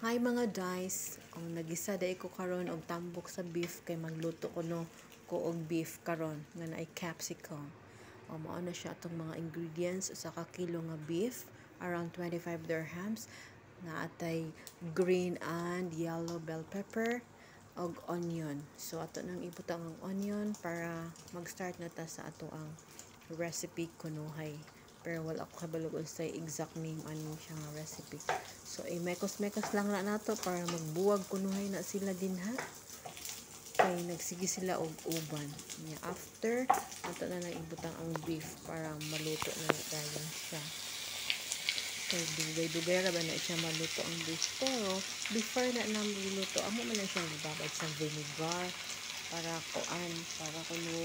Hi mga guys, nagisa day ko karon og tambok sa beef kay magluto ko og beef karon nga naay capsicum. Mao na siya atong mga ingredients usa ka kilo nga beef around 25 dirhams na atay green and yellow bell pepper og onion. So ato nang ibutang ang onion para mag-start na ta sa ato ang recipe kunuhay. Pero wala ako kabalog unsay exact name ano siya nga recipe. So mekos-mekos lang na nato para magbuwag kunuhay na sila dinha. Kay nagsige sila og uban. After ato na ibutang ang beef para maluto na dayon siya. Kay dugay-dugay ra ba na siya maluto ang beef. Pero before na maluto, amo man na siyang ibabad sa vinegar para kuno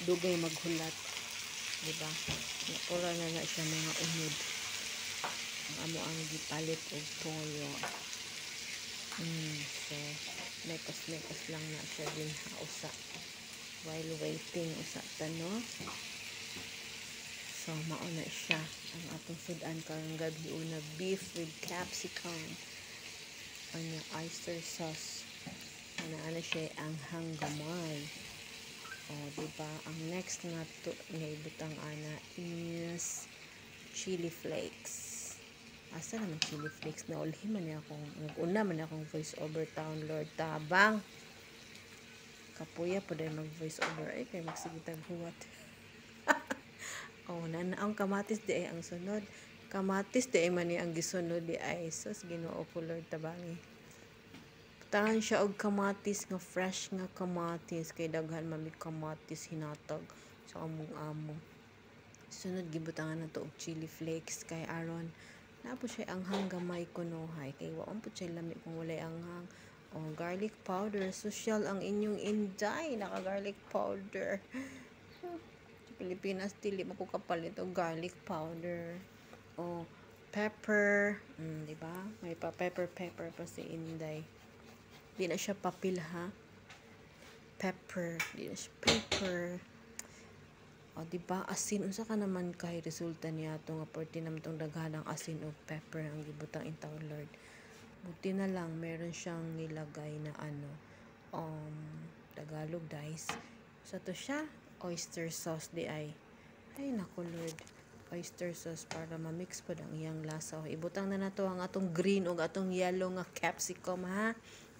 dugay maghulat. Diba? Napura na siya mga unod. Ang amo ang gipalit og toyo. So, mekos lang na siya din usa. While waiting usa tano. So, mauna siya ang atong sudan karong gabi una beef with capsicum. Oyster sauce. Ana siya ang hanggamay. Diba? Ang next nga ibutang ana is chili flakes. Asa naman chili flakes na ulhi man akong nag-una man akong voice over town Lord tabang. Kapuya pa dahil mag voice over ay kay magsigitag huwat. Nanaang kamatis di ay ang sunod. Kamatis di ay man ang gisunod di ay sus Ginoo ko Lord tabangi. Tahan siya og kamatis nga fresh nga kamatis kay daghan man kamatis hinatag sa among-amo. Sunod gibutangan nato og chili flakes kay aron napo siya anghang gamay kunuhay kay wa man pud siya lami kung walay anghang. Garlic powder, social ang inyong inday naka garlic powder. Sa Pilipinas dili mo ko kapalit og garlic powder. Pepper, di ba? May pepper pa si inday. Di na siya papil ha. Pepper. Di na siya pepper. Diba? Asin. Unsa ka naman kay resulta niya ito nga porti naman itong daghanang asin o pepper ang gibutang in taon Lord. Buti na lang meron siyang nilagay na Tagalog guys. So to siya oyster sauce di ay. Ay nako Lord. Oyster sauce para ma-mix po ang iyang lasa. Ibutang na nato ang atong green o atong yellow nga capsicum ha.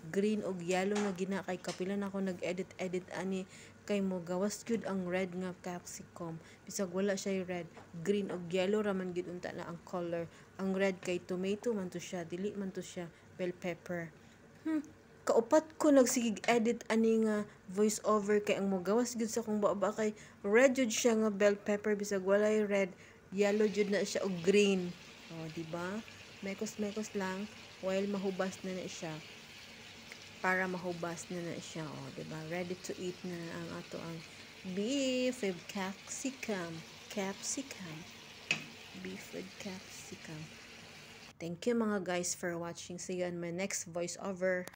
Green og yellow nga gina kay kapilan ako nag-edit ani kay mo gawas gyud ang red nga capsicum bisag wala siya red, green og yellow ra man gyud unta na ang color. Ang red kay tomato man to siya, dili man to siya bell pepper. Kaupat ko nagsigig edit ani nga voice over kay ang mo gawas gyud sa kong baba kay red jud siya nga bell pepper bisag walay red, yellow jud na siya og green. Di ba? Mekos lang while mahubas na siya. Para mahubas na siya, diba? Ready to eat na ang ato ang beef with capsicum. Beef with capsicum. Thank you mga guys for watching. See you on my next voiceover.